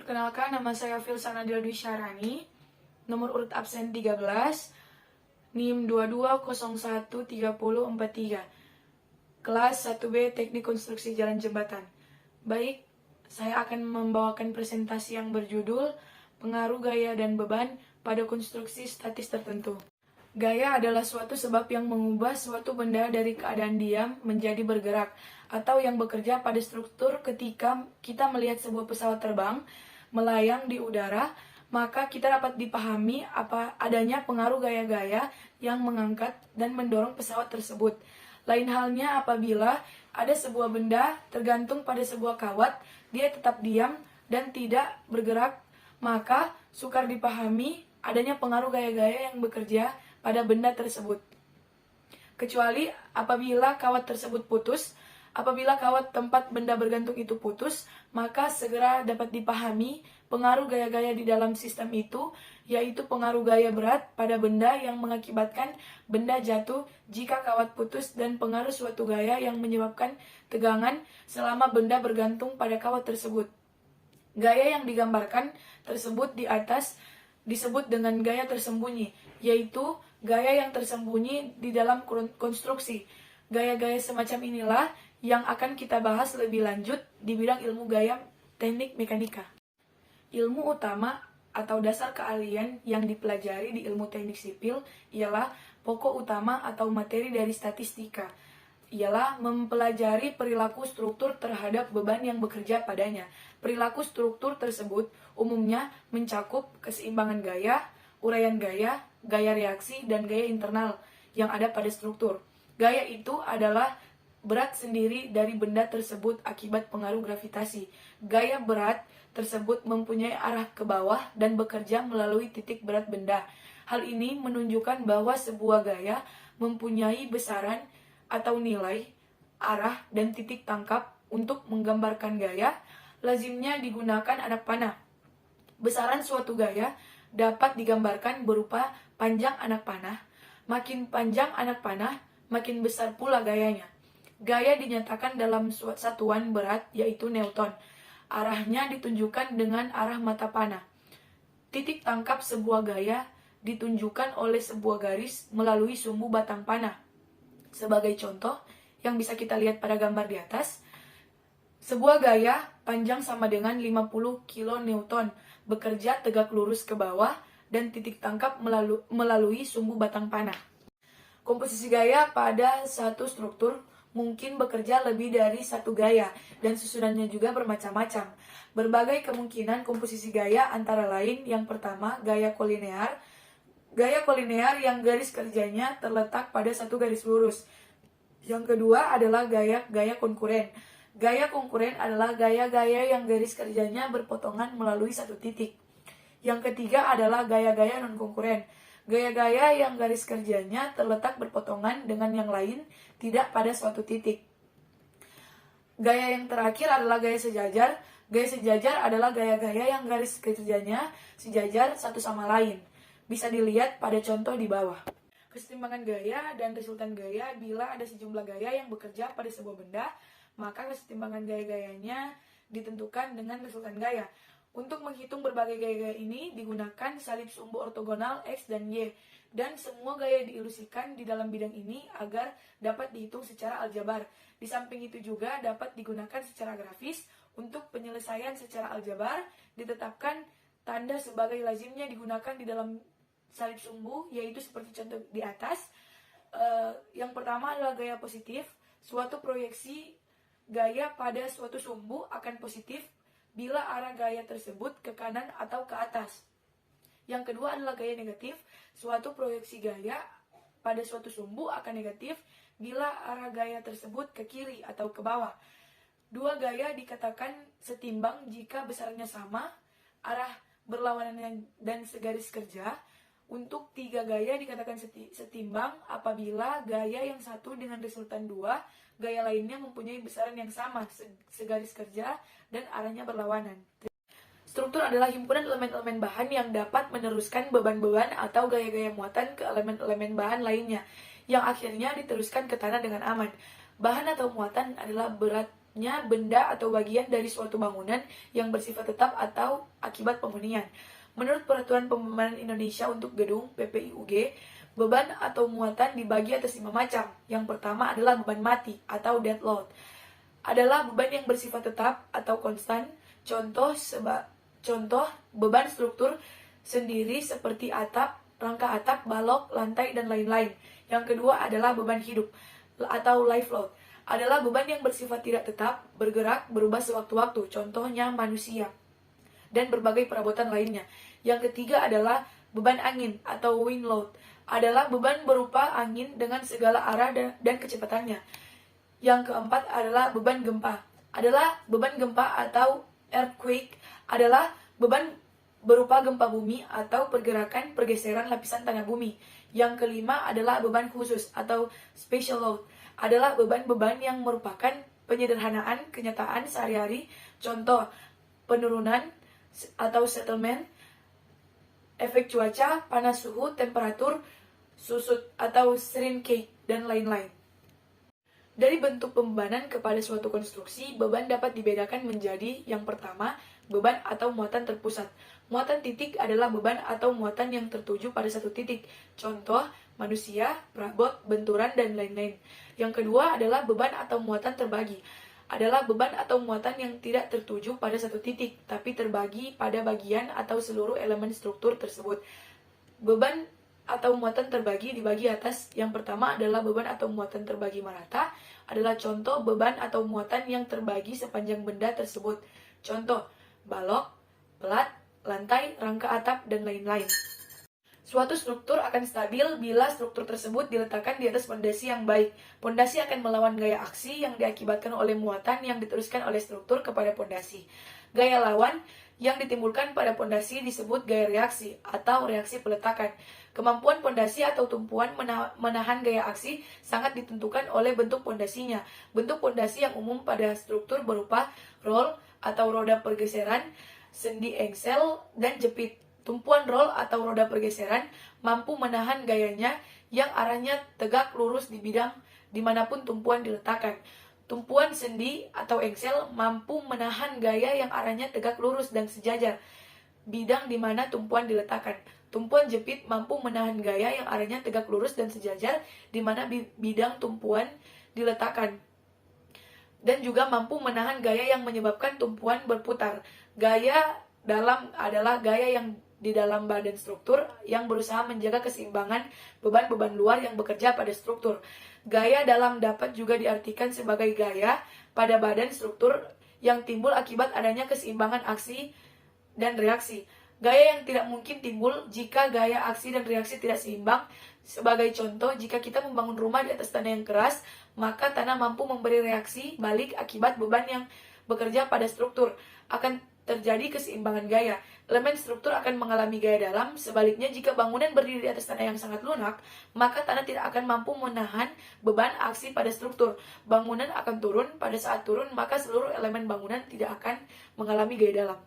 Perkenalkan, nama saya Filsana Dwi Syarani, nomor urut absen 13, NIM 22013043, kelas 1B Teknik Konstruksi Jalan Jembatan. Baik, saya akan membawakan presentasi yang berjudul Pengaruh Gaya dan Beban pada Konstruksi Statis Tertentu. Gaya adalah suatu sebab yang mengubah suatu benda dari keadaan diam menjadi bergerak, atau yang bekerja pada struktur. Ketika kita melihat sebuah pesawat terbang, melayang di udara, maka kita dapat dipahami adanya pengaruh gaya-gaya yang mengangkat dan mendorong pesawat tersebut. Lain halnya apabila ada sebuah benda tergantung pada sebuah kawat, dia tetap diam dan tidak bergerak, maka sukar dipahami adanya pengaruh gaya-gaya yang bekerja pada benda tersebut. Kecuali apabila kawat tersebut putus. Apabila kawat tempat benda bergantung itu putus, maka segera dapat dipahami pengaruh gaya-gaya di dalam sistem itu, yaitu pengaruh gaya berat pada benda yang mengakibatkan benda jatuh jika kawat putus, dan pengaruh suatu gaya yang menyebabkan tegangan selama benda bergantung pada kawat tersebut. Gaya yang digambarkan tersebut di atas disebut dengan gaya tersembunyi, yaitu gaya yang tersembunyi di dalam konstruksi. Gaya-gaya semacam inilah yang akan kita bahas lebih lanjut di bidang ilmu gaya teknik mekanika. Ilmu utama atau dasar keahlian yang dipelajari di ilmu teknik sipil ialah pokok utama atau materi dari statistika, ialah mempelajari perilaku struktur terhadap beban yang bekerja padanya. Perilaku struktur tersebut umumnya mencakup keseimbangan gaya, uraian gaya, gaya reaksi, dan gaya internal yang ada pada struktur. Gaya itu adalah berat sendiri dari benda tersebut akibat pengaruh gravitasi. Gaya berat tersebut mempunyai arah ke bawah dan bekerja melalui titik berat benda. Hal ini menunjukkan bahwa sebuah gaya mempunyai besaran atau nilai, arah, dan titik tangkap. Untuk menggambarkan gaya, lazimnya digunakan anak panah. Besaran suatu gaya dapat digambarkan berupa panjang anak panah. Makin panjang anak panah, makin besar pula gayanya. Gaya dinyatakan dalam satuan berat, yaitu Newton. Arahnya ditunjukkan dengan arah mata panah. Titik tangkap sebuah gaya ditunjukkan oleh sebuah garis melalui sumbu batang panah. Sebagai contoh yang bisa kita lihat pada gambar di atas, sebuah gaya panjang sama dengan 50 kN bekerja tegak lurus ke bawah dan titik tangkap melalui sumbu batang panah. Komposisi gaya pada satu struktur mungkin bekerja lebih dari satu gaya, dan susunannya juga bermacam-macam. Berbagai kemungkinan komposisi gaya antara lain: yang pertama, gaya kolinear. Gaya kolinear yang garis kerjanya terletak pada satu garis lurus. Yang kedua adalah gaya konkuren. Gaya konkuren adalah gaya-gaya yang garis kerjanya berpotongan melalui satu titik. Yang ketiga adalah gaya-gaya non-konkuren. Gaya-gaya yang garis kerjanya terletak berpotongan dengan yang lain, tidak pada suatu titik. Gaya yang terakhir adalah gaya sejajar. Gaya sejajar adalah gaya-gaya yang garis kerjanya sejajar satu sama lain. Bisa dilihat pada contoh di bawah. Kesetimbangan gaya dan resultan gaya: bila ada sejumlah gaya yang bekerja pada sebuah benda, maka kesetimbangan gaya-gayanya ditentukan dengan resultan gaya. Untuk menghitung berbagai gaya-gaya ini digunakan salib sumbu ortogonal X dan Y, dan semua gaya diilustrasikan di dalam bidang ini agar dapat dihitung secara aljabar. Di samping itu juga dapat digunakan secara grafis. Untuk penyelesaian secara aljabar ditetapkan tanda sebagai lazimnya digunakan di dalam salib sumbu, yaitu seperti contoh di atas. Yang pertama adalah gaya positif. Suatu proyeksi gaya pada suatu sumbu akan positif bila arah gaya tersebut ke kanan atau ke atas. Yang kedua adalah gaya negatif. Suatu proyeksi gaya pada suatu sumbu akan negatif bila arah gaya tersebut ke kiri atau ke bawah. Dua gaya dikatakan setimbang jika besarnya sama, arah berlawanan dan segaris kerja. Untuk tiga gaya dikatakan setimbang apabila gaya yang satu dengan resultan dua gaya lainnya mempunyai besaran yang sama, segaris kerja, dan arahnya berlawanan. Struktur adalah himpunan elemen-elemen bahan yang dapat meneruskan beban-beban atau gaya-gaya muatan ke elemen-elemen bahan lainnya, yang akhirnya diteruskan ke tanah dengan aman. Bahan atau muatan adalah berat tetapnya benda atau bagian dari suatu bangunan yang bersifat tetap atau akibat penghunian. Menurut Peraturan Pembebanan Indonesia untuk gedung (PPIUG), beban atau muatan dibagi atas 5 macam. Yang pertama adalah beban mati atau dead load. Adalah beban yang bersifat tetap atau konstan. Contoh beban struktur sendiri seperti atap, rangka atap, balok, lantai, dan lain-lain. Yang kedua adalah beban hidup atau life load. Adalah beban yang bersifat tidak tetap, bergerak, berubah sewaktu-waktu. Contohnya manusia dan berbagai perabotan lainnya. Yang ketiga adalah beban angin atau wind load. Adalah beban berupa angin dengan segala arah dan kecepatannya. Yang keempat adalah beban gempa. Adalah beban gempa atau earthquake. Adalah beban berupa gempa bumi atau pergerakan pergeseran lapisan tanah bumi. Yang kelima adalah beban khusus atau special load. Adalah beban-beban yang merupakan penyederhanaan kenyataan sehari-hari. Contoh, penurunan atau settlement, efek cuaca, panas suhu, temperatur, susut atau shrinkage, dan lain-lain. Dari bentuk pembebanan kepada suatu konstruksi, beban dapat dibedakan menjadi yang pertama, beban atau muatan terpusat. Muatan titik adalah beban atau muatan yang tertuju pada satu titik. Contoh, manusia, perabot, benturan, dan lain-lain. Yang kedua adalah beban atau muatan terbagi. Adalah beban atau muatan yang tidak tertuju pada satu titik, tapi terbagi pada bagian atau seluruh elemen struktur tersebut. Beban atau muatan terbagi dibagi atas. Yang pertama adalah beban atau muatan terbagi merata. Adalah contoh beban atau muatan yang terbagi sepanjang benda tersebut. Contoh, balok, pelat, lantai, rangka atap, dan lain-lain. Suatu struktur akan stabil bila struktur tersebut diletakkan di atas pondasi yang baik. Pondasi akan melawan gaya aksi yang diakibatkan oleh muatan yang diteruskan oleh struktur kepada pondasi. Gaya lawan yang ditimbulkan pada pondasi disebut gaya reaksi atau reaksi peletakan. Kemampuan pondasi atau tumpuan menahan gaya aksi sangat ditentukan oleh bentuk pondasinya. Bentuk pondasi yang umum pada struktur berupa roll atau roda pergeseran, sendi engsel, dan jepit. Tumpuan roll atau roda pergeseran mampu menahan gayanya yang arahnya tegak lurus di bidang dimanapun tumpuan diletakkan. Tumpuan sendi atau engsel mampu menahan gaya yang arahnya tegak lurus dan sejajar bidang di mana tumpuan diletakkan. Tumpuan jepit mampu menahan gaya yang arahnya tegak lurus dan sejajar di mana bidang tumpuan diletakkan. Dan juga mampu menahan gaya yang menyebabkan tumpuan berputar. Gaya dalam adalah gaya yang di dalam badan struktur yang berusaha menjaga keseimbangan beban-beban luar yang bekerja pada struktur. Gaya dalam dapat juga diartikan sebagai gaya pada badan struktur yang timbul akibat adanya keseimbangan aksi dan reaksi. Gaya yang tidak mungkin timbul jika gaya aksi dan reaksi tidak seimbang. Sebagai contoh, jika kita membangun rumah di atas tanah yang keras, maka tanah mampu memberi reaksi balik akibat beban yang bekerja pada struktur. Akan terjadi keseimbangan gaya. Elemen struktur akan mengalami gaya dalam. Sebaliknya, jika bangunan berdiri di atas tanah yang sangat lunak, maka tanah tidak akan mampu menahan beban aksi pada struktur. Bangunan akan turun. Pada saat turun, maka seluruh elemen bangunan tidak akan mengalami gaya dalam.